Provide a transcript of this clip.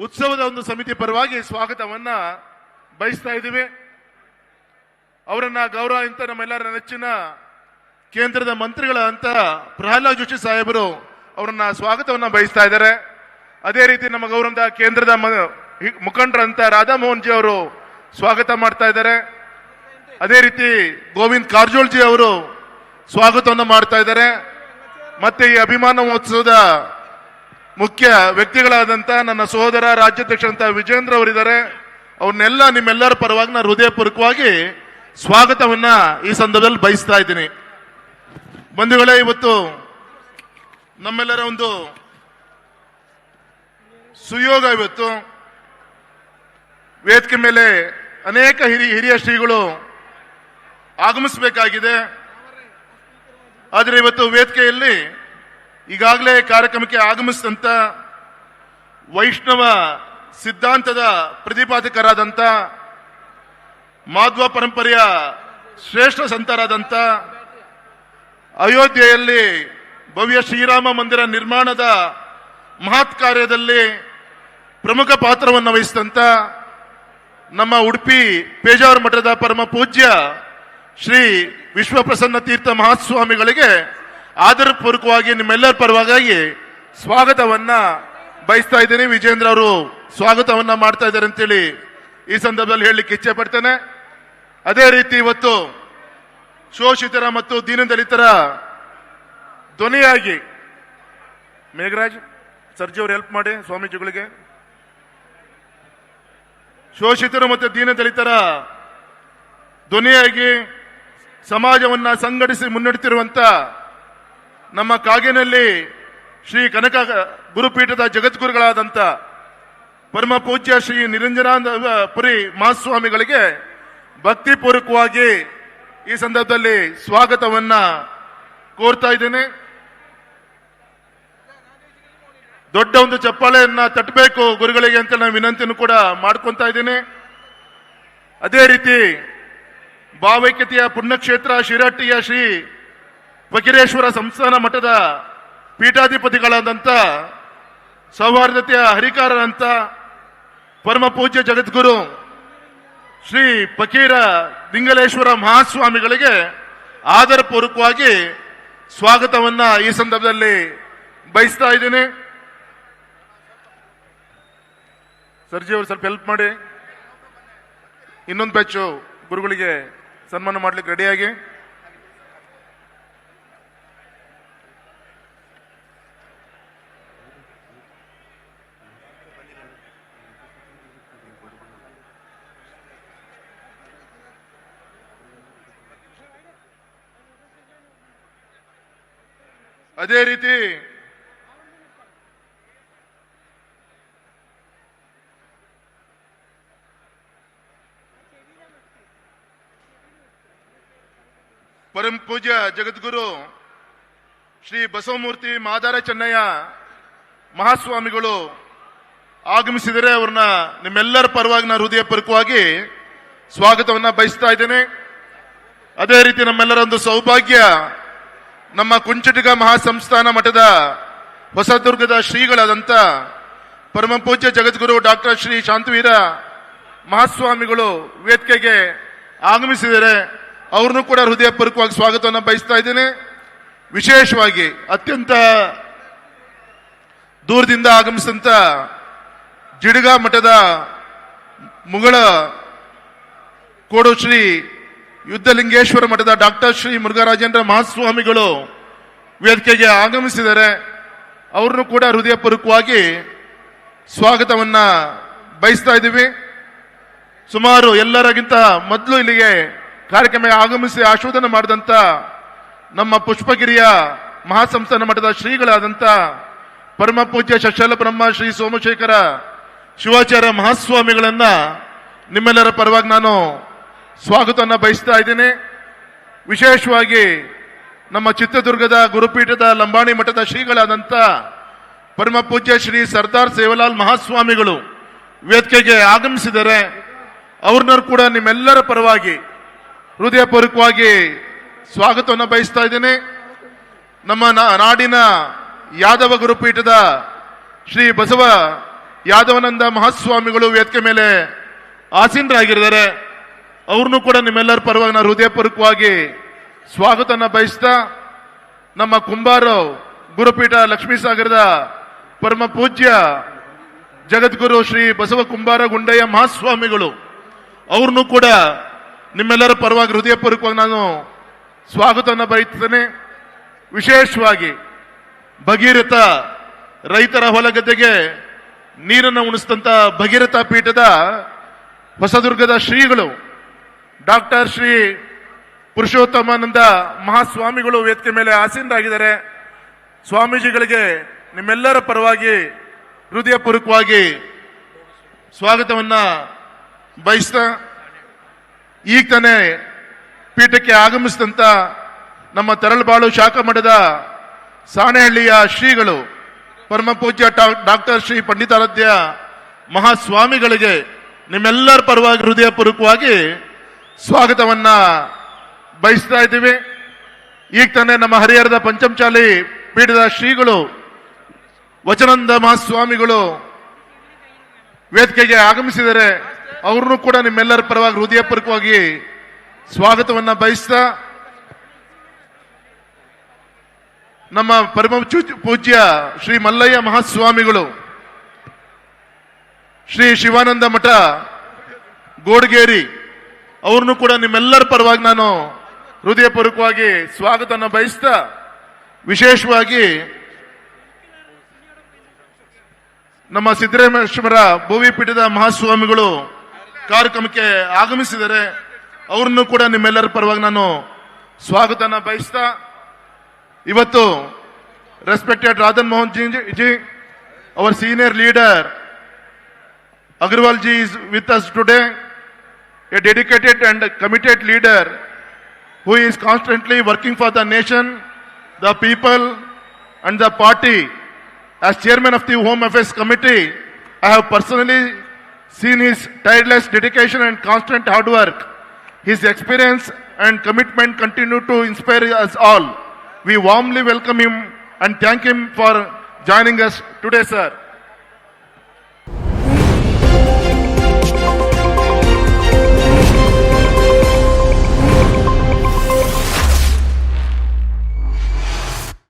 ಉತ್ಸವದ ಒಂದು ಸಮಿತಿ ಪರವಾಗಿ ಸ್ವಾಗತವನ್ನ ಬಯಸ್ತಾ ಇದ್ದೀವಿ. ಅವರನ್ನ ಗೌರವ ಅಂತ ನಮ್ಮೆಲ್ಲರ ನೆಚ್ಚಿನ ಕೇಂದ್ರದ ಮಂತ್ರಿಗಳ ಅಂತ ಪ್ರಹ್ಲಾದ್ ಜೋಶಿ ಸಾಹೇಬರು ಅವರನ್ನ ಸ್ವಾಗತವನ್ನ ಬಯಸ್ತಾ ಇದ್ದಾರೆ. ಅದೇ ರೀತಿ ನಮ್ಮ ಗೌರವದ ಕೇಂದ್ರದ ಮುಖಂಡರಂತ ರಾಧಾಮೋಹನ್ ಜಿ ಅವರು ಸ್ವಾಗತ ಮಾಡ್ತಾ ಇದ್ದಾರೆ. ಅದೇ ರೀತಿ ಗೋವಿಂದ್ ಕಾರಜೋಳ್ ಜಿ ಅವರು ಸ್ವಾಗತವನ್ನು ಮಾಡ್ತಾ ಇದ್ದಾರೆ. ಮತ್ತೆ ಈ ಅಭಿಮಾನ ಮಹೋತ್ಸವದ ಮುಖ್ಯ ವ್ಯಕ್ತಿಗಳಾದಂತ ನನ್ನ ಸಹೋದರ ರಾಜ್ಯಾಧ್ಯಕ್ಷರಂತ ವಿಜೇಂದ್ರ ಅವರಿದ್ದಾರೆ. ಅವ್ರನ್ನೆಲ್ಲ ನಿಮ್ಮೆಲ್ಲರ ಪರವಾಗಿ ನಾನು ಹೃದಯಪೂರ್ವಕವಾಗಿ ಸ್ವಾಗತವನ್ನ ಈ ಸಂದರ್ಭದಲ್ಲಿ ಬಯಸ್ತಾ ಇದ್ದೀನಿ. ಬಂಧುಗಳೇ, ಇವತ್ತು ನಮ್ಮೆಲ್ಲರ ಒಂದು ಸುಯೋಗ. ಇವತ್ತು ವೇದಿಕೆ ಮೇಲೆ ಅನೇಕ ಹಿರಿಯ ಶ್ರೀಗಳು ಆಗಮಿಸಬೇಕಾಗಿದೆ. ಆದರೆ ಇವತ್ತು ವೇದಿಕೆಯಲ್ಲಿ ಈಗಾಗಲೇ ಕಾರ್ಯಕ್ರಮಕ್ಕೆ ಆಗಮಿಸಿದಂತ ವೈಷ್ಣವ ಸಿದ್ಧಾಂತದ ಪ್ರತಿಪಾದಕರಾದಂಥ ಮಾಧ್ವ ಪರಂಪರೆಯ ಶ್ರೇಷ್ಠ ಸಂತರಾದಂಥ ಅಯೋಧ್ಯೆಯಲ್ಲಿ ಭವ್ಯ ಶ್ರೀರಾಮ ಮಂದಿರ ನಿರ್ಮಾಣದ ಮಹತ್ ಕಾರ್ಯದಲ್ಲಿ ಪ್ರಮುಖ ಪಾತ್ರವನ್ನು ವಹಿಸಿದಂಥ ನಮ್ಮ ಉಡುಪಿ ಪೇಜಾವರ ಮಠದ ಪರಮ ಪೂಜ್ಯ ಶ್ರೀ ವಿಶ್ವಪ್ರಸನ್ನ ತೀರ್ಥ ಮಹಾಸ್ವಾಮಿಗಳಿಗೆ ಆದರಪೂರ್ವಕವಾಗಿ ನಿಮ್ಮೆಲ್ಲರ ಪರವಾಗಿ ಸ್ವಾಗತವನ್ನ ಬಯಸ್ತಾ ಇದ್ದೀನಿ. ವಿಜೇಂದ್ರ ಅವರು ಸ್ವಾಗತವನ್ನ ಮಾಡ್ತಾ ಇದ್ದಾರೆ ಅಂತೇಳಿ ಈ ಸಂದರ್ಭದಲ್ಲಿ ಹೇಳಲಿಕ್ಕೆ ಇಚ್ಛೆ ಪಡ್ತೇನೆ. ಅದೇ ರೀತಿ ಇವತ್ತು ಶೋಷಿತರ ಮತ್ತು ದೀನದಲಿತರ ಧ್ವನಿಯಾಗಿ ಮೇಘರಾಜ್ ಸರ್ಜಿ ಅವರು ಹೆಲ್ಪ್ ಮಾಡಿ ಸ್ವಾಮೀಜಿಗಳಿಗೆ. ಶೋಷಿತರು ಮತ್ತು ದೀನದಲಿತರ ಧ್ವನಿಯಾಗಿ ಸಮಾಜವನ್ನ ಸಂಘಟಿಸಿ ಮುನ್ನಡೆತಿರುವಂತ ನಮ್ಮ ಕಾಗೇನಹಳ್ಳಿ ಶ್ರೀ ಕನಕ ಗುರುಪೀಠದ ಜಗದ್ಗುರುಗಳಾದಂಥ ಪರಮ ಪೂಜ್ಯ ಶ್ರೀ ನಿರಂಜನಾನಂದಪುರಿ ಮಹಾಸ್ವಾಮಿಗಳಿಗೆ ಭಕ್ತಿಪೂರ್ವಕವಾಗಿ ಈ ಸಂದರ್ಭದಲ್ಲಿ ಸ್ವಾಗತವನ್ನ ಕೋರ್ತಾ ಇದ್ದೇನೆ. ದೊಡ್ಡ ಒಂದು ಚಪ್ಪಾಳೆಯನ್ನ ತಟ್ಟಬೇಕು ಗುರುಗಳಿಗೆ ಅಂತ ನಾನು ವಿನಂತಿಯನ್ನು ಕೂಡ ಮಾಡ್ಕೊತಾ ಇದ್ದೇನೆ. ಅದೇ ರೀತಿ ಭಾವೈಕ್ಯತೆಯ ಪುಣ್ಯಕ್ಷೇತ್ರ ಶಿರಹಟ್ಟಿಯ ಶ್ರೀ ಫಕೀರೇಶ್ವರ ಸಂಸ್ಥಾನ ಮಠದ ಪೀಠಾಧಿಪತಿಗಳಾದಂಥ ಸೌಹಾರ್ದತೆಯ ಹರಿಕಾರರಂತ ಪರಮ ಪೂಜ್ಯ ಜಗದ್ಗುರು ಶ್ರೀ ಫಕೀರ ದಿಂಗಲೇಶ್ವರ ಮಹಾಸ್ವಾಮಿಗಳಿಗೆ ಆದರಪೂರ್ವಕವಾಗಿ ಸ್ವಾಗತವನ್ನ ಈ ಸಂದರ್ಭದಲ್ಲಿ ಬಯಸ್ತಾ ಇದ್ದೀನಿ. ಸರ್ಜಿ ಅವರು ಸ್ವಲ್ಪ ಹೆಲ್ಪ್ ಮಾಡಿ. ಇನ್ನೊಂದು ಬ್ಯಾಚು ಗುರುಗಳಿಗೆ ಸನ್ಮಾನ ಮಾಡ್ಲಿಕ್ಕೆ ರೆಡಿಯಾಗಿ. ಅದೇ ರೀತಿ ಪರಮ ಪೂಜ್ಯ ಜಗದ್ಗುರು ಶ್ರೀ ಬಸವಮೂರ್ತಿ ಮಾದಾರ ಚೆನ್ನಯ್ಯ ಮಹಾಸ್ವಾಮಿಗಳು ಆಗಮಿಸಿದರೆ ಅವ್ರನ್ನ ನಿಮ್ಮೆಲ್ಲರ ಪರವಾಗಿ ನಾನು ಹೃದಯಪೂರ್ವಕವಾಗಿ ಸ್ವಾಗತವನ್ನ ಬಯಸ್ತಾ ಇದ್ದೇನೆ. ಅದೇ ರೀತಿ ನಮ್ಮೆಲ್ಲರ ಒಂದು ಸೌಭಾಗ್ಯ, ನಮ್ಮ ಕುಂಚಿಟಿಗ ಮಹಾಸಂಸ್ಥಾನ ಮಠದ ಹೊಸದುರ್ಗದ ಶ್ರೀಗಳಾದಂಥ ಪರಮ ಪೂಜ್ಯ ಜಗದ್ಗುರು ಡಾಕ್ಟರ್ ಶ್ರೀ ಶಾಂತವೀರ ಮಹಾಸ್ವಾಮಿಗಳು ವೇದಿಕೆಗೆ ಆಗಮಿಸಿದರೆ ಅವ್ರನ್ನೂ ಕೂಡ ಹೃದಯಪೂರ್ವಕವಾಗಿ ಸ್ವಾಗತವನ್ನು ಬಯಸ್ತಾ ಇದ್ದೇನೆ. ವಿಶೇಷವಾಗಿ ಅತ್ಯಂತ ದೂರದಿಂದ ಆಗಮಿಸಿದಂಥ ಜಿಡಗ ಮಠದ ಮುಗಳ ಕೋಡು ಶ್ರೀ ಯುದ್ಧಲಿಂಗೇಶ್ವರ ಮಠದ ಡಾಕ್ಟರ್ ಶ್ರೀ ಮುರುಘರಾಜೇಂದ್ರ ಮಹಾಸ್ವಾಮಿಗಳು ವೇದಿಕೆಗೆ ಆಗಮಿಸಿದರೆ ಅವ್ರನ್ನೂ ಕೂಡ ಹೃದಯಪೂರ್ವಕವಾಗಿ ಸ್ವಾಗತವನ್ನ ಬಯಸ್ತಾ ಇದ್ದೀವಿ. ಸುಮಾರು ಎಲ್ಲರಿಗಿಂತ ಮೊದಲು ಇಲ್ಲಿಗೆ ಕಾರ್ಯಕ್ರಮ ಆಗಮಿಸಿ ಆಶೀರ್ವಾದನ ಮಾಡಿದಂಥ ನಮ್ಮ ಪುಷ್ಪಗಿರಿಯ ಮಹಾಸಂಸ್ಥಾನ ಮಠದ ಶ್ರೀಗಳಾದಂಥ ಪರಮ ಪೂಜ್ಯ ಶಶಲ ಬ್ರಹ್ಮ ಶ್ರೀ ಸೋಮಶೇಖರ ಶಿವಾಚಾರ್ಯ ಮಹಾಸ್ವಾಮಿಗಳನ್ನ ನಿಮ್ಮೆಲ್ಲರ ಪರವಾಗಿ ನಾನು ಸ್ವಾಗತವನ್ನು ಬಯಸ್ತಾ ಇದ್ದೇನೆ. ವಿಶೇಷವಾಗಿ ನಮ್ಮ ಚಿತ್ರದುರ್ಗದ ಗುರುಪೀಠದ ಲಂಬಾಣಿ ಮಠದ ಶ್ರೀಗಳಾದಂಥ ಪರಮ ಪೂಜ್ಯ ಶ್ರೀ ಸರ್ದಾರ್ ಸೇವಲಾಲ್ ಮಹಾಸ್ವಾಮಿಗಳು ವೇದಿಕೆಗೆ ಆಗಮಿಸಿದರೆ ಅವ್ರನ್ನೂ ಕೂಡ ನಿಮ್ಮೆಲ್ಲರ ಪರವಾಗಿ ಹೃದಯಪೂರ್ವಕವಾಗಿ ಸ್ವಾಗತವನ್ನು ಬಯಸ್ತಾ ಇದ್ದೇನೆ. ನಮ್ಮ ನಾಡಿನ ಯಾದವ ಗುರುಪೀಠದ ಶ್ರೀ ಬಸವ ಯಾದವಾನಂದ ಮಹಾಸ್ವಾಮಿಗಳು ವೇದಿಕೆ ಮೇಲೆ ಆಸೀನರಾಗಿದ್ದಾರೆ. ಅವ್ರನ್ನೂ ಕೂಡ ನಿಮ್ಮೆಲ್ಲರ ಪರವಾಗಿ ನಾನು ಹೃದಯಪೂರ್ವಕವಾಗಿ ಸ್ವಾಗತನ ಬಯಸ್ತಾ, ನಮ್ಮ ಕುಂಬಾರ ಗುರುಪೀಠ ಲಕ್ಷ್ಮೀಸಾಗರದ ಪರಮ ಪೂಜ್ಯ ಜಗದ್ಗುರು ಶ್ರೀ ಬಸವ ಕುಂಬಾರ ಗುಂಡಯ್ಯ ಮಹಾಸ್ವಾಮಿಗಳು ಅವ್ರನ್ನೂ ಕೂಡ ನಿಮ್ಮೆಲ್ಲರ ಪರವಾಗಿ ಹೃದಯಪೂರ್ವಕವಾಗಿ ನಾನು ಸ್ವಾಗತನ ಬಯಸ್ತೇನೆ. ವಿಶೇಷವಾಗಿ ಭಗೀರಥ ರೈತರ ಹೊಲಗದ್ದೆಗೆ ನೀರನ್ನು ಉಣಿಸಿದಂತ ಭಗೀರಥ ಪೀಠದ ಹೊಸದುರ್ಗದ ಶ್ರೀಗಳು ಡಾಕ್ಟರ್ ಶ್ರೀ ಪುರುಷೋತ್ತಮಾನಂದ ಮಹಾಸ್ವಾಮಿಗಳು ವೇದಿಕೆ ಮೇಲೆ ಆಸೀನರಾಗಿದ್ದಾರೆ. ಸ್ವಾಮೀಜಿಗಳಿಗೆ ನಿಮ್ಮೆಲ್ಲರ ಪರವಾಗಿ ಹೃದಯಪೂರ್ವಕವಾಗಿ ಸ್ವಾಗತವನ್ನ ಬಯಸ್ತಾ, ಈಗ ತಾನೇ ಪೀಠಕ್ಕೆ ಆಗಮಿಸಿದಂತ ನಮ್ಮ ತರಳಬಾಳು ಶಾಖಾ ಮಠದ ಸಾಣೆಹಳ್ಳಿಯ ಶ್ರೀಗಳು ಪರಮ ಪೂಜ್ಯ ಡಾಕ್ಟರ್ ಶ್ರೀ ಪಂಡಿತಾರಾಧ್ಯ ಮಹಾಸ್ವಾಮಿಗಳಿಗೆ ನಿಮ್ಮೆಲ್ಲರ ಪರವಾಗಿ ಹೃದಯಪೂರ್ವಕವಾಗಿ ಸ್ವಾಗತವನ್ನ ಬಯಸ್ತಾ ಇದ್ದೀವಿ. ಈಗ ತಾನೇ ನಮ್ಮ ಹರಿಹರದ ಪಂಚಮಚಾಲಿ ಪೀಠದ ಶ್ರೀಗಳು ವಚನಂದ ಮಹಾಸ್ವಾಮಿಗಳು ವೇದಿಕೆಗೆ ಆಗಮಿಸಿದರೆ ಅವ್ರನ್ನೂ ಕೂಡ ನಿಮ್ಮೆಲ್ಲರ ಪರವಾಗಿ ಹೃದಯಪೂರ್ವಕವಾಗಿ ಸ್ವಾಗತವನ್ನ ಬಯಸ್ತಾ, ನಮ್ಮ ಪರಮ ಪೂಜ್ಯ ಶ್ರೀ ಮಲ್ಲಯ್ಯ ಮಹಾಸ್ವಾಮಿಗಳು ಶ್ರೀ ಶಿವಾನಂದ ಮಠ ಗೋಡಗೇರಿ ಅವ್ರನ್ನೂ ಕೂಡ ನಿಮ್ಮೆಲ್ಲರ ಪರವಾಗಿ ನಾನು ಹೃದಯಪೂರ್ವಕವಾಗಿ ಸ್ವಾಗತನ ಬಯಸ್ತಾ, ವಿಶೇಷವಾಗಿ ನಮ್ಮ ಸಿದ್ದರಾಮೇಶ್ವರ ಭೋವಿ ಪೀಠದ ಮಹಾಸ್ವಾಮಿಗಳು ಕಾರ್ಯಕ್ರಮಕ್ಕೆ ಆಗಮಿಸಿದರೆ ಅವ್ರನ್ನೂ ಕೂಡ ನಿಮ್ಮೆಲ್ಲರ ಪರವಾಗಿ ನಾನು ಸ್ವಾಗತನ ಬಯಸ್ತಾ, ಇವತ್ತು respected Radhan Mohan ji, our senior leader Agarwal ji is with us today, a dedicated and committed leader who is constantly working for the nation, the people and the party. As chairman of the Home Affairs Committee, I have personally seen his tireless dedication and constant hard work. His experience and commitment continue to inspire us all. We warmly welcome him and thank him for joining us today, sir.